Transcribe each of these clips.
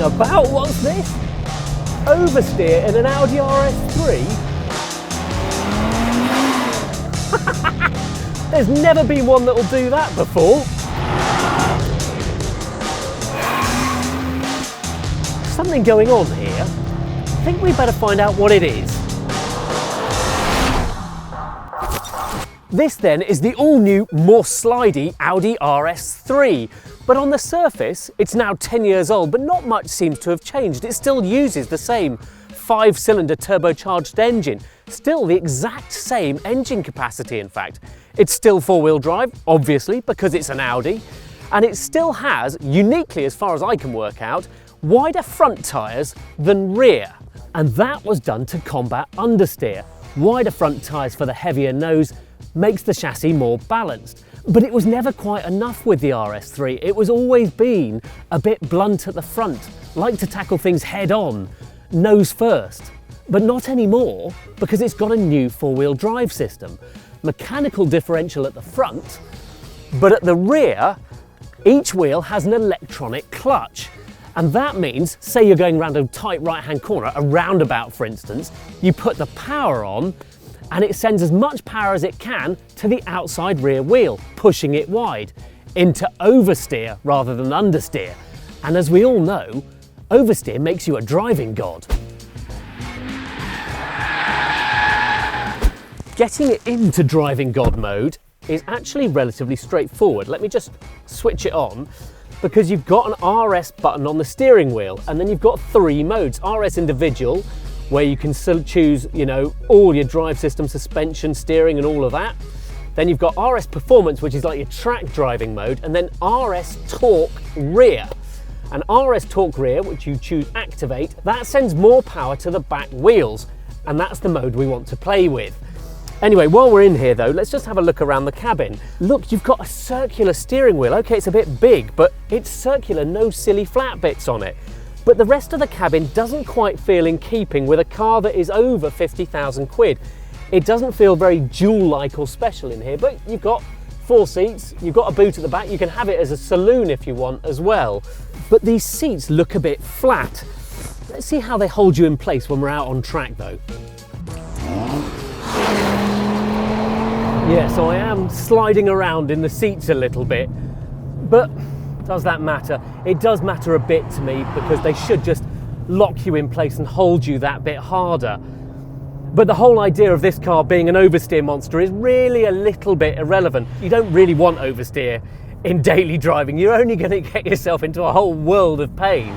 about? What's this? Oversteer in an Audi RS3? There's never been one that'll do that before. Something going on here. I think we better find out what it is. This then is the all-new, more slidey Audi RS3. But on the surface, it's now 10 years old, but not much seems to have changed. It still uses the same 5-cylinder turbocharged engine. Still the exact same engine capacity, in fact. It's still four-wheel drive, obviously, because it's an Audi. And it still has, uniquely as far as I can work out, wider front tyres than rear. And that was done to combat understeer. Wider front tyres for the heavier nose makes the chassis more balanced. But it was never quite enough with the RS3. It was always been a bit blunt at the front, like to tackle things head on, nose first. But not anymore, because it's got a new four-wheel drive system. Mechanical differential at the front, but at the rear, each wheel has an electronic clutch. And that means, say you're going around a tight right-hand corner, a roundabout for instance, you put the power on, and it sends as much power as it can to the outside rear wheel, pushing it wide, into oversteer rather than understeer. And as we all know, oversteer makes you a driving god. Getting it into driving god mode is actually relatively straightforward. Let me just switch it on, because you've got an RS button on the steering wheel, and then you've got 3 modes. RS individual, where you can still choose, you know, all your drive system, suspension, steering and all of that. Then you've got RS Performance, which is like your track driving mode, and then RS Torque Rear. And RS Torque Rear, which you choose activate, that sends more power to the back wheels, and that's the mode we want to play with. Anyway, while we're in here though, let's just have a look around the cabin. Look, you've got a circular steering wheel. Okay, it's a bit big, but it's circular, no silly flat bits on it. But the rest of the cabin doesn't quite feel in keeping with a car that is over 50,000 quid. It doesn't feel very jewel-like or special in here, but you've got 4 seats, you've got a boot at the back, you can have it as a saloon if you want as well. But these seats look a bit flat. Let's see how they hold you in place when we're out on track though. Yeah, so I am sliding around in the seats a little bit, but does that matter? It does matter a bit to me, because they should just lock you in place and hold you that bit harder. But the whole idea of this car being an oversteer monster is really a little bit irrelevant. You don't really want oversteer in daily driving. You're only going to get yourself into a whole world of pain.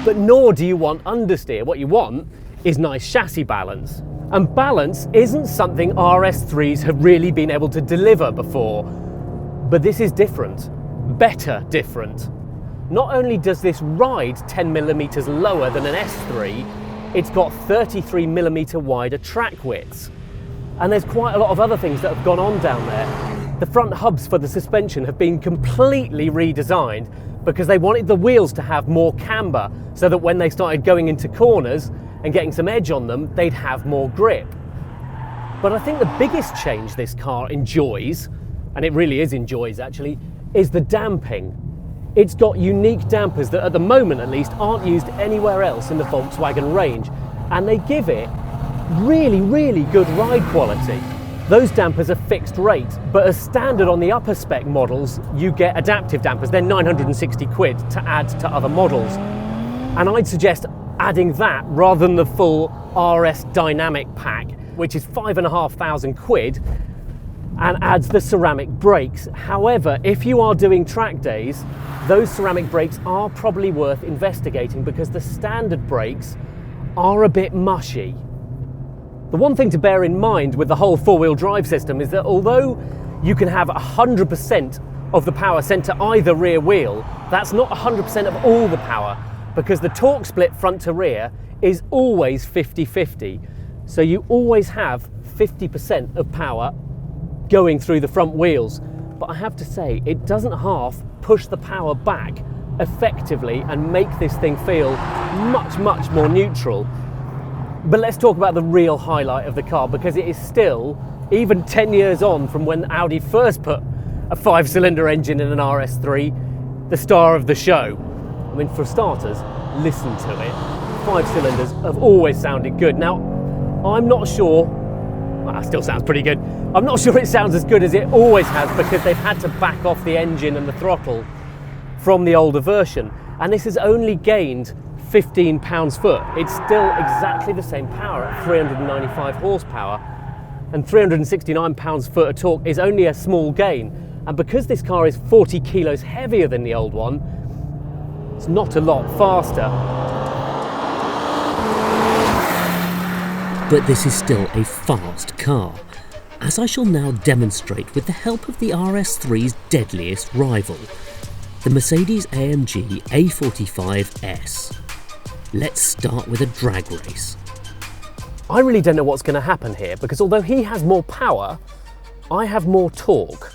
But nor do you want understeer. What you want is nice chassis balance. And balance isn't something RS3s have really been able to deliver before. But this is different. Better different. Not only does this ride 10mm lower than an S3, it's got 33mm wider track widths. And there's quite a lot of other things that have gone on down there. The front hubs for the suspension have been completely redesigned because they wanted the wheels to have more camber, so that when they started going into corners and getting some edge on them, they'd have more grip. But I think the biggest change this car enjoys, and it really enjoys actually, is the damping. It's got unique dampers that at the moment at least aren't used anywhere else in the Volkswagen range, and they give it really, really good ride quality. Those dampers are fixed rate, but as standard on the upper spec models, you get adaptive dampers. They're 960 quid to add to other models. And I'd suggest adding that rather than the full RS Dynamic pack, which is 5,500 quid, and adds the ceramic brakes. However, if you are doing track days, those ceramic brakes are probably worth investigating, because the standard brakes are a bit mushy. The one thing to bear in mind with the whole four-wheel drive system is that although you can have 100% of the power sent to either rear wheel, that's not 100% of all the power, because the torque split front to rear is always 50-50. So you always have 50% of power going through the front wheels. But I have to say, it doesn't half push the power back effectively and make this thing feel much, much more neutral. But let's talk about the real highlight of the car, because it is still, even 10 years on from when Audi first put a 5-cylinder engine in an RS3, the star of the show. I mean, for starters, listen to it. 5 cylinders have always sounded good. Now, I'm not sure, well, that still sounds pretty good. I'm not sure it sounds as good as it always has because they've had to back off the engine and the throttle from the older version. And this has only gained 15 pounds-foot. It's still exactly the same power at 395 horsepower. And 369 pounds-foot of torque is only a small gain. And because this car is 40 kilos heavier than the old one, it's not a lot faster. But this is still a fast car, as I shall now demonstrate with the help of the RS3's deadliest rival, the Mercedes-AMG A45S. Let's start with a drag race. I really don't know what's going to happen here because although he has more power, I have more torque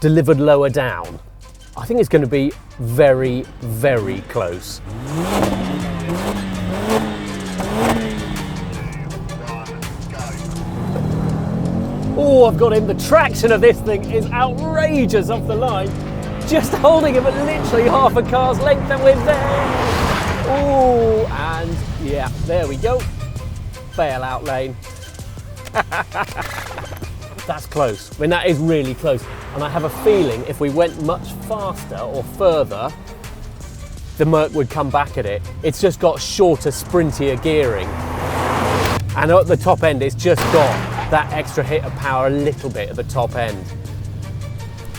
delivered lower down. I think it's going to be very, very close. Oh, I've got him. The traction of this thing is outrageous off the line. Just holding him at literally half a car's length and we're there. Oh, and yeah, there we go. Bail out lane. That's close. I mean, that is really close. And I have a feeling if we went much faster or further, the Merc would come back at it. It's just got shorter, sprintier gearing. And at the top end, it's just got that extra hit of power a little bit at the top end.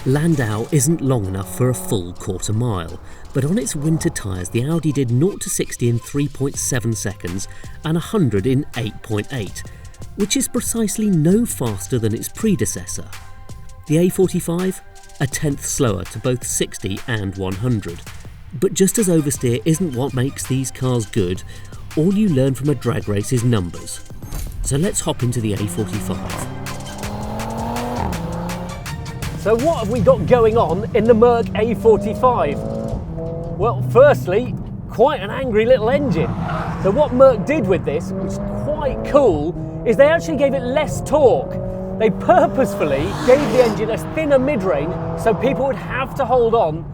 Landau isn't long enough for a full quarter mile, but on its winter tyres the Audi did 0 to 60 in 3.7 seconds and 100 in 8.8, which is precisely no faster than its predecessor. The A45, a tenth slower to both 60 and 100. But just as oversteer isn't what makes these cars good, all you learn from a drag race is numbers. So let's hop into the A45. So what have we got going on in the Merc A45? Well, firstly, quite an angry little engine. So what Merc did with this, which is quite cool, is they actually gave it less torque. They purposefully gave the engine a thinner mid-range so people would have to hold on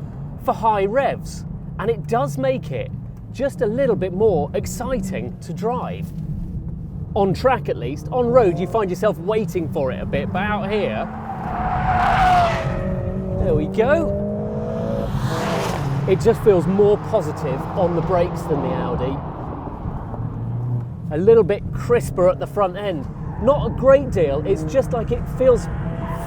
for high revs. And it does make it just a little bit more exciting to drive. On track at least. On road you find yourself waiting for it a bit, but out here, there we go. It just feels more positive on the brakes than the Audi. A little bit crisper at the front end. Not a great deal, it's just like it feels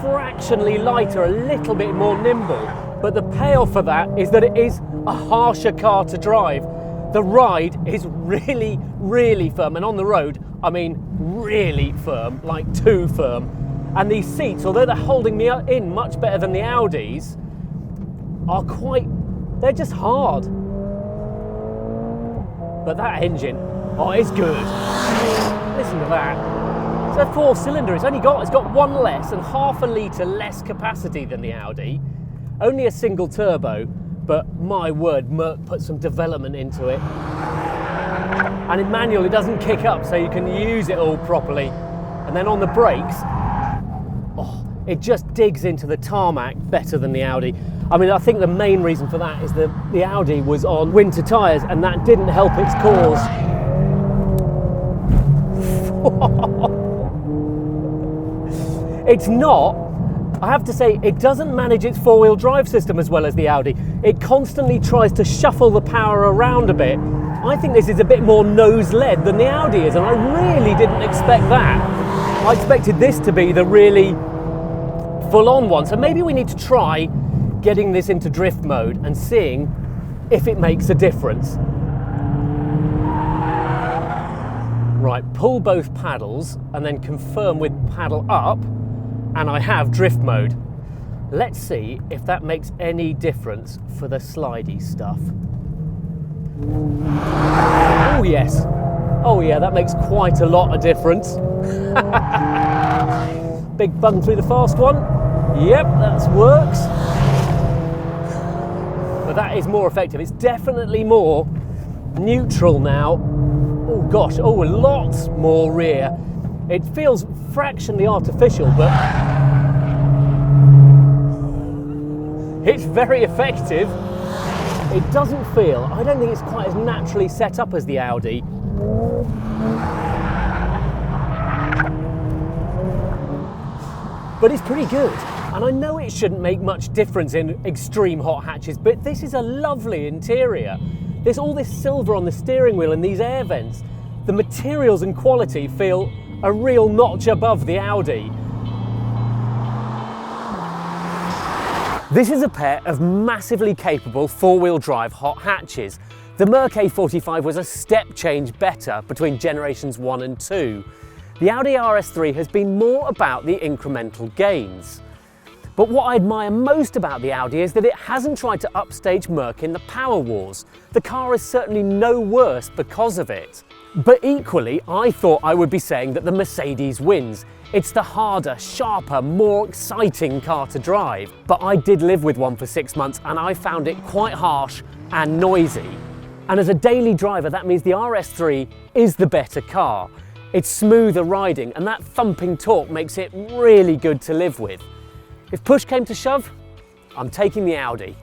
fractionally lighter, a little bit more nimble. But the payoff for that is that it is a harsher car to drive. The ride is really, really firm, and on the road, I mean really firm, like too firm. And these seats, although they're holding me in much better than the Audis, are they're just hard. But that engine, oh, it's good. Listen to that. It's a 4-cylinder, it's got one less and half a litre less capacity than the Audi. Only a single turbo, but my word, Merc put some development into it. And in manual, it doesn't kick up, so you can use it all properly. And then on the brakes, oh, it just digs into the tarmac better than the Audi. I mean, I think the main reason for that is that the Audi was on winter tyres, and that didn't help its cause. It's not. I have to say, it doesn't manage its four-wheel drive system as well as the Audi. It constantly tries to shuffle the power around a bit. I think this is a bit more nose-led than the Audi is, and I really didn't expect that. I expected this to be the really full-on one, so maybe we need to try getting this into drift mode and seeing if it makes a difference. Right, pull both paddles and then confirm with paddle up, and I have drift mode. Let's see if that makes any difference for the slidey stuff. Oh yes, oh yeah, that makes quite a lot of difference. Big bung through the fast one. Yep, that works. But that is more effective. It's definitely more neutral now. Oh gosh, oh, a lot more rear. It feels fractionally artificial, but it's very effective. It doesn't feel, I don't think it's quite as naturally set up as the Audi. But it's pretty good. And I know it shouldn't make much difference in extreme hot hatches, but this is a lovely interior. There's all this silver on the steering wheel and these air vents. The materials and quality feel a real notch above the Audi. This is a pair of massively capable four-wheel drive hot hatches. The Merc A45 was a step change better between generations 1 and 2. The Audi RS3 has been more about the incremental gains. But what I admire most about the Audi is that it hasn't tried to upstage Merc in the power wars. The car is certainly no worse because of it. But equally, I thought I would be saying that the Mercedes wins. It's the harder, sharper, more exciting car to drive. But I did live with one for 6 months and I found it quite harsh and noisy. And as a daily driver, that means the RS3 is the better car. It's smoother riding and that thumping torque makes it really good to live with. If push came to shove, I'm taking the Audi.